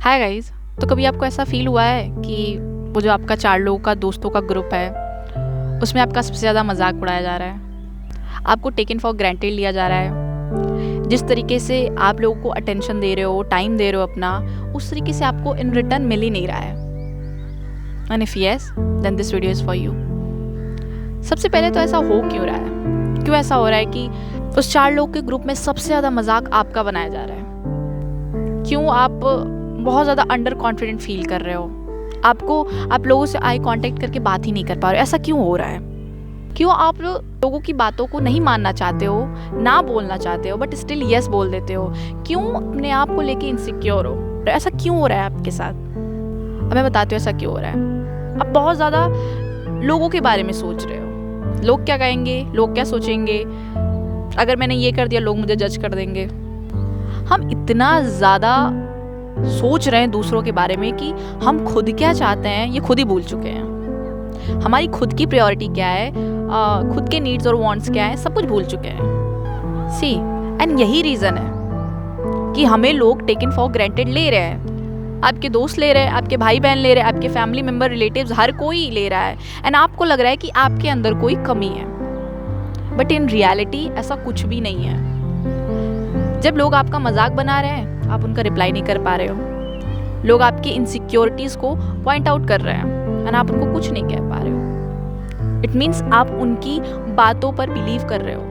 Hi guys. तो कभी आपको ऐसा फील हुआ है कि वो जो आपका 4 लोगों का दोस्तों का ग्रुप है, उसमें आपका सबसे ज़्यादा मजाक उड़ाया जा रहा है, आपको टेकन फॉर ग्रांटेड लिया जा रहा है। जिस तरीके से आप लोगों को अटेंशन दे रहे हो, टाइम दे रहे हो अपना, उस तरीके से आपको इन रिटर्न मिल ही नहीं रहा है। And if yes, then this video is for you. सबसे पहले तो ऐसा हो क्यों रहा है? क्यों ऐसा हो रहा है कि उस 4 लोग के ग्रुप में सबसे ज़्यादा मजाक आपका बनाया जा रहा है? क्यों आप बहुत ज़्यादा अंडर कॉन्फिडेंट फील कर रहे हो? आप लोगों से आई कांटेक्ट करके बात ही नहीं कर पा रहे हो। ऐसा क्यों हो रहा है? क्यों आप लोगों की बातों को नहीं मानना चाहते हो, ना बोलना चाहते हो, बट स्टिल यस बोल देते हो? क्यों अपने आप को लेके इनसिक्योर हो? ऐसा क्यों हो रहा है आपके साथ? अब मैं बताती हूँ ऐसा क्यों हो रहा है। आप बहुत ज़्यादा लोगों के बारे में सोच रहे हो। लोग क्या कहेंगे, लोग क्या सोचेंगे, अगर मैंने ये कर दिया लोग मुझे जज कर देंगे। हम इतना ज़्यादा सोच रहे हैं दूसरों के बारे में कि हम खुद क्या चाहते हैं ये खुद ही भूल चुके हैं। हमारी खुद की प्रायोरिटी क्या है, खुद के नीड्स और वांट्स क्या है, सब कुछ भूल चुके हैं। सी एंड यही रीज़न है कि हमें लोग टेकन फॉर ग्रांटेड ले रहे हैं। आपके दोस्त ले रहे हैं, आपके भाई बहन ले रहे हैं, आपके फैमिली मेम्बर, रिलेटिव्स, हर कोई ले रहा है। एंड आपको लग रहा है कि आपके अंदर कोई कमी है, बट इन रियलिटी ऐसा कुछ भी नहीं है। जब लोग आपका मजाक बना रहे हैं, आप उनका रिप्लाई नहीं कर पा रहे हो। लोग आपकी इनसिक्योरिटीज को पॉइंट आउट कर रहे हैं और आप उनको कुछ नहीं कह पा रहे हो। इट मीन्स आप उनकी बातों पर बिलीव कर रहे हो।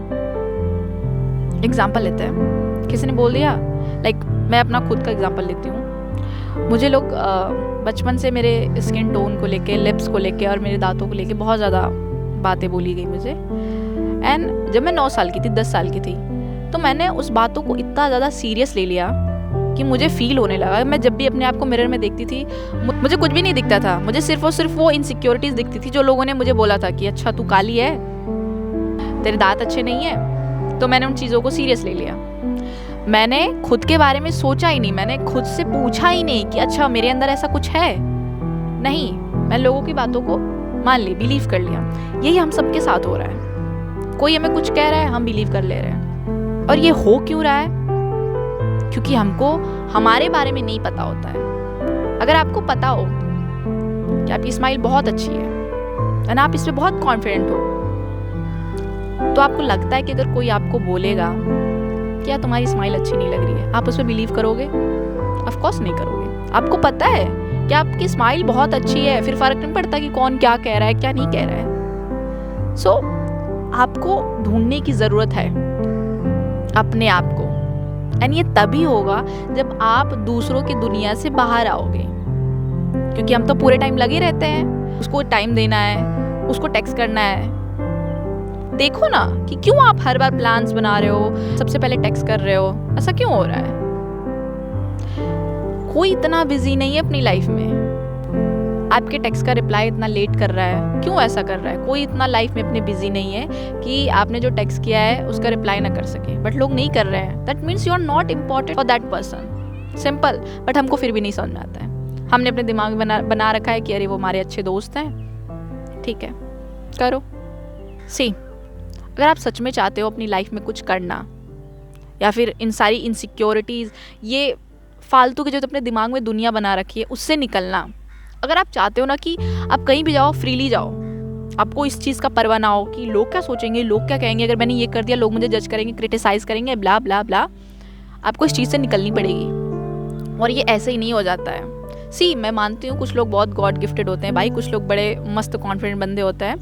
एग्जाम्पल लेते हैं, किसी ने बोल दिया, मैं अपना खुद का एग्जाम्पल लेती हूँ। मुझे लोग बचपन से मेरे स्किन टोन को लेके, लिप्स को लेके और मेरे दांतों को लेके बहुत ज़्यादा बातें बोली गई मुझे। एंड जब मैं 9 साल की थी, 10 साल की थी, तो मैंने उस बातों को इतना ज़्यादा सीरियस ले लिया कि मुझे फील होने लगा। मैं जब भी अपने आप को मिरर में देखती थी, मुझे कुछ भी नहीं दिखता था। मुझे सिर्फ और सिर्फ वो इनसिक्योरिटीज़ दिखती थी जो लोगों ने मुझे बोला था कि अच्छा तू काली है, तेरे दांत अच्छे नहीं है। तो मैंने उन चीज़ों को सीरियस ले लिया। मैंने खुद के बारे में सोचा ही नहीं, मैंने खुद से पूछा ही नहीं कि अच्छा मेरे अंदर ऐसा कुछ है। नहीं, मैं लोगों की बातों को मान ली, बिलीव कर लिया। यही हम सबके साथ हो रहा है। कोई हमें कुछ कह रहा है, हम बिलीव कर ले रहे हैं। और ये हो क्यों रहा है? क्योंकि हमको हमारे बारे में नहीं पता होता है। अगर आपको पता हो कि आपकी स्माइल बहुत अच्छी है और आप इस पे बहुत कॉन्फिडेंट हो, तो आपको लगता है कि अगर कोई आपको बोलेगा कि यार तुम्हारी स्माइल अच्छी नहीं लग रही है, आप उस पर बिलीव करोगे? ऑफ कोर्स नहीं करोगे। आपको पता है कि आपकी स्माइल बहुत अच्छी है, फिर फर्क नहीं पड़ता कि कौन क्या कह रहा है, क्या नहीं कह रहा है। सो आपको ढूंढने की ज़रूरत है अपने आप को। एंड ये तभी होगा जब आप दूसरों की दुनिया से बाहर आओगे। क्योंकि हम तो पूरे टाइम लगे रहते हैं, उसको टाइम देना है, उसको टेक्स्ट करना है। देखो ना कि क्यों आप हर बार प्लान्स बना रहे हो, सबसे पहले टेक्स्ट कर रहे हो। ऐसा क्यों हो रहा है? कोई इतना बिजी नहीं है अपनी लाइफ में। आपके टेक्स्ट का रिप्लाई इतना लेट कर रहा है, क्यों ऐसा कर रहा है? कोई इतना लाइफ में अपने बिजी नहीं है कि आपने जो टेक्स्ट किया है उसका रिप्लाई ना कर सके, बट लोग नहीं कर रहे हैं। That means you are not important for that person. Simple. But हमको फिर भी नहीं समझ में आता है। हमने अपने दिमाग में बना रखा है कि अरे वो हमारे अच्छे दोस्त हैं, ठीक है करो। सी, अगर आप सच में चाहते हो अपनी लाइफ में कुछ करना, या फिर इन सारी इनसिक्योरिटीज़, ये फालतू की जो अपने दिमाग में दुनिया बना रखी है, उससे निकलना, अगर आप चाहते हो ना कि आप कहीं भी जाओ, फ्रीली जाओ, आपको इस चीज़ का परवाह ना हो कि लोग क्या सोचेंगे, लोग क्या कहेंगे, अगर मैंने ये कर दिया लोग मुझे जज करेंगे, क्रिटिसाइज़ करेंगे, ब्ला ब्ला ब्ला, आपको इस चीज़ से निकलनी पड़ेगी। और ये ऐसे ही नहीं हो जाता है। सी, मैं मानती हूँ कुछ लोग बहुत गॉड गिफ्टेड होते हैं भाई, कुछ लोग बड़े मस्त कॉन्फिडेंट बंदे होते हैं।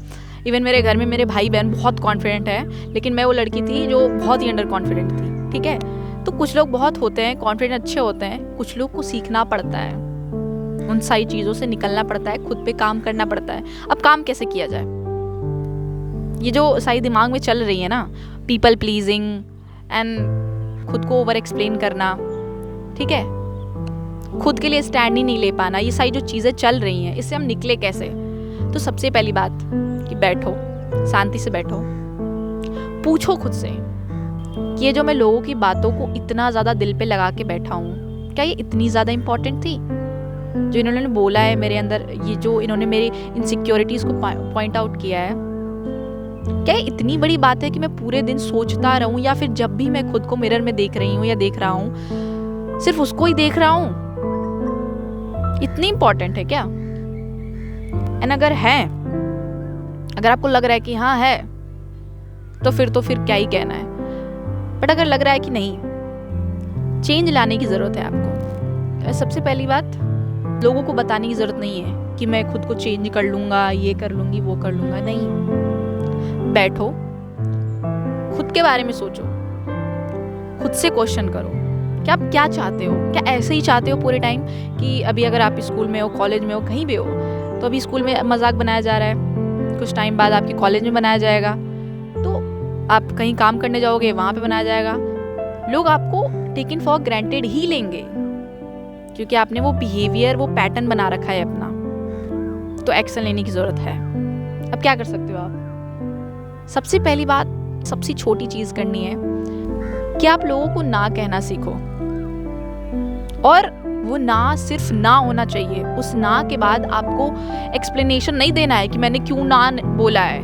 इवन मेरे घर में मेरे भाई बहन बहुत कॉन्फिडेंट है, लेकिन मैं वो लड़की थी जो बहुत ही अंडर कॉन्फिडेंट थी, ठीक है। तो कुछ लोग बहुत होते हैं कॉन्फिडेंट, अच्छे होते हैं। कुछ लोग को सीखना पड़ता है, उन सारी चीज़ों से निकलना पड़ता है, खुद पे काम करना पड़ता है। अब काम कैसे किया जाए? ये जो सारी दिमाग में चल रही है ना, पीपल प्लीजिंग एंड खुद को ओवर एक्सप्लेन करना, ठीक है, खुद के लिए स्टैंड ही नहीं ले पाना, ये सारी जो चीज़ें चल रही हैं, इससे हम निकले कैसे? तो सबसे पहली बात कि बैठो, शांति से बैठो, पूछो खुद से कि ये जो मैं लोगों की बातों को इतना ज़्यादा दिल पे लगा के बैठा हूँ, क्या ये इतनी ज़्यादा इम्पोर्टेंट थी? जो इन्होंने बोला है मेरे अंदर, ये जो इन्होंने मेरी इनसिक्योरिटीज़ को पॉइंट आउट किया है, क्या ये इतनी बड़ी बात है कि मैं पूरे दिन सोचता रहूं? या फिर जब भी मैं खुद को मिरर में देख रही हूँ या देख रहा हूँ, सिर्फ उसको ही देख रहा हूँ? इतनी इम्पोर्टेंट है क्या? एंड अगर है, अगर आपको लग रहा है कि हाँ है, तो फिर क्या ही कहना है। बट अगर लग रहा है कि नहीं, चेंज लाने की ज़रूरत है आपको। सबसे पहली बात, लोगों को बताने की ज़रूरत नहीं है कि मैं खुद को चेंज कर लूँगा, ये कर लूँगी, वो कर लूँगा। नहीं, बैठो, खुद के बारे में सोचो, खुद से क्वेश्चन करो कि आप क्या चाहते हो। क्या ऐसे ही चाहते हो पूरे टाइम कि अभी अगर आप स्कूल में हो, कॉलेज में हो, कहीं भी हो, तो अभी स्कूल में मजाक बनाया जा रहा है, कुछ टाइम बाद आपके कॉलेज में बनाया जाएगा, तो आप कहीं काम करने जाओगे, वहाँ पे बनाया जाएगा। लोग आपको टेकन फॉर ग्रांटेड ही लेंगे क्योंकि आपने वो बिहेवियर, वो पैटर्न बना रखा है अपना। तो एक्शन लेने की ज़रूरत है। अब क्या कर सकते हो आप? सबसे पहली बात, सबसे छोटी चीज़ करनी है कि आप लोगों को ना कहना सीखो। और वो ना सिर्फ ना होना चाहिए। उस ना के बाद आपको एक्सप्लेनेशन नहीं देना है कि मैंने क्यों ना बोला है।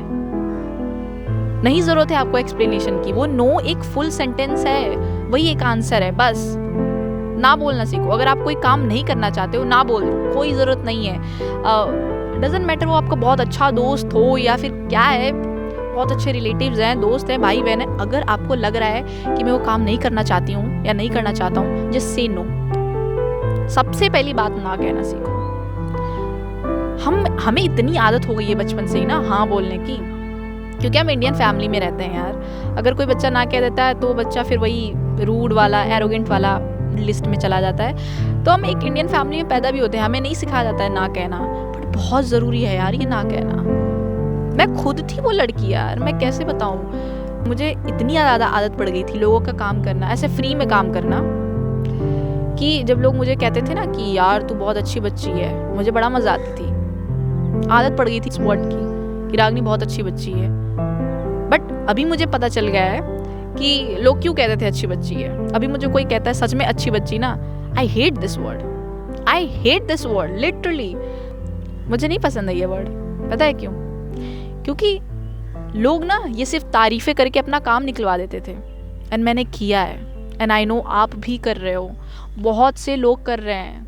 नहीं ज़रूरत है आपको एक्सप्लेनेशन की। वो नो एक फुल सेंटेंस है, वही एक आंसर है। बस ना बोलना सीखो। अगर आप कोई काम नहीं करना चाहते हो, ना बोल दो, कोई ज़रूरत नहीं है। डजंट मैटर वो आपका बहुत अच्छा दोस्त हो या फिर क्या है, बहुत अच्छे रिलेटिव्स हैं, दोस्त हैं, भाई बहन है। अगर आपको लग रहा है कि मैं वो काम नहीं करना चाहती हूँ या नहीं करना चाहता हूँ, जस्ट से नो। सबसे पहली बात, ना कहना सीखो। हमें इतनी आदत हो गई है बचपन से ही ना हाँ बोलने की, क्योंकि हम इंडियन फैमिली में रहते हैं यार। अगर कोई बच्चा ना कह देता है तो वो बच्चा फिर वही रूड वाला, एरोगेंट वाला लिस्ट में चला जाता है। तो हम एक इंडियन फैमिली में पैदा भी होते हैं, हमें नहीं सिखाया जाता है ना कहना, बट बहुत ज़रूरी है यार ये ना कहना। मैं खुद थी वो लड़की यार, मैं कैसे बताऊँ, मुझे इतनी ज़्यादा आदत पड़ गई थी लोगों का काम करना, ऐसे फ्री में काम करना, कि जब लोग मुझे कहते थे ना कि यार तू बहुत अच्छी बच्ची है, मुझे बड़ा मज़ा आती थी। आदत पड़ गई थी इस वर्ड की कि रागनी बहुत अच्छी बच्ची है। बट अभी मुझे पता चल गया है कि लोग क्यों कहते थे अच्छी बच्ची है। अभी मुझे कोई कहता है सच में अच्छी बच्ची ना, I hate this word, I hate this word literally. मुझे नहीं पसंद है ये वर्ड। पता है क्यों? क्योंकि लोग ना ये सिर्फ तारीफ़ें करके अपना काम निकलवा देते थे। एंड मैंने किया है, एंड आई नो आप भी कर रहे हो, बहुत से लोग कर रहे हैं,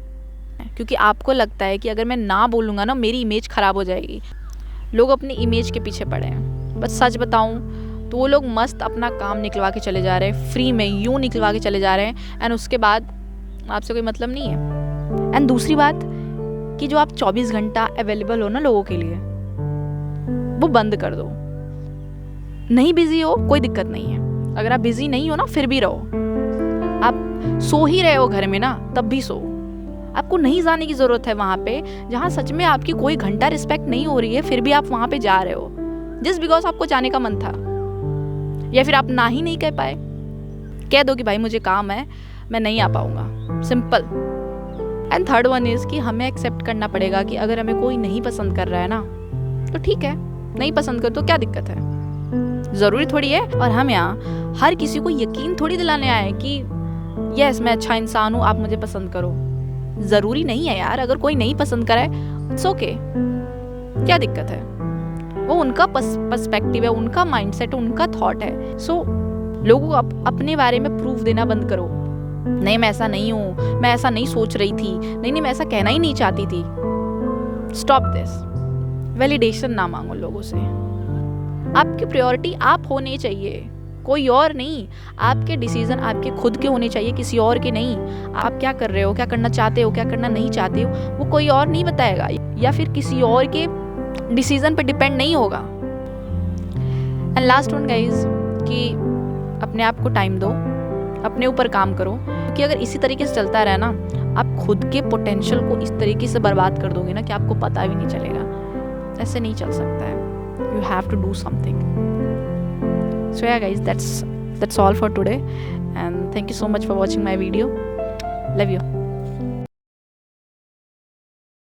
क्योंकि आपको लगता है कि अगर मैं ना बोलूँगा ना मेरी इमेज ख़राब हो जाएगी। लोग अपनी इमेज के पीछे पड़े हैं। बस सच बताऊँ तो वो लोग मस्त अपना काम निकलवा के चले जा रहे हैं, फ्री में यूँ निकलवा के चले जा रहे हैं, एंड उसके बाद आपसे कोई मतलब नहीं है। एंड दूसरी बात कि जो आप 24 घंटा अवेलेबल हो ना लोगों के लिए, वो बंद कर दो। नहीं बिजी हो कोई दिक्कत नहीं है, अगर आप बिजी नहीं हो ना फिर भी रहो। आप सो ही रहे हो घर में ना, तब भी सो। आपको नहीं जाने की ज़रूरत है वहाँ पे जहाँ सच में आपकी कोई घंटा रिस्पेक्ट नहीं हो रही है, फिर भी आप वहाँ पे जा रहे हो जस्ट बिकॉज आपको जाने का मन था, या फिर आप ना ही नहीं कह पाए। कह दो कि भाई मुझे काम है, मैं नहीं आ पाऊँगा, simple. And third one is कि हमें एक्सेप्ट करना पड़ेगा कि अगर हमें कोई नहीं पसंद कर रहा है ना तो ठीक है, नहीं पसंद कर तो क्या दिक्कत है, ज़रूरी थोड़ी है। और हम यहाँ हर किसी को यकीन थोड़ी दिलाने आए कि यस मैं अच्छा इंसान हूँ, आप मुझे पसंद करो। ज़रूरी नहीं है यार, अगर कोई नहीं पसंद करे इट्स ओके, क्या दिक्कत है, वो उनका पर्सपेक्टिव है, उनका माइंडसेट, उनका थॉट है। सो लोगों को अपने बारे में प्रूफ देना बंद करो। नहीं मैं ऐसा नहीं हूँ, मैं ऐसा नहीं सोच रही थी, नहीं मैं ऐसा कहना ही नहीं चाहती थी। Stop this. वैलिडेशन ना मांगो लोगों से। आपकी प्रायोरिटी आप होनी चाहिए, कोई और नहीं। आपके डिसीजन आपके खुद के होने चाहिए, किसी और के नहीं। आप क्या कर रहे हो, क्या करना चाहते हो, क्या करना नहीं चाहते हो, वो कोई और नहीं बताएगा, या फिर किसी और के डिसीजन पे डिपेंड नहीं होगा। एंड लास्ट वन गाइज, कि अपने आप को टाइम दो, अपने ऊपर काम करो, क्योंकि अगर इसी तरीके से चलता रहे ना, आप खुद के पोटेंशियल को इस तरीके से बर्बाद कर दोगे ना कि आपको पता भी नहीं चलेगा। ऐसे नहीं चल सकता है। You have to do something. So yeah guys, that's all for today, and thank you so much for watching my video. Love you.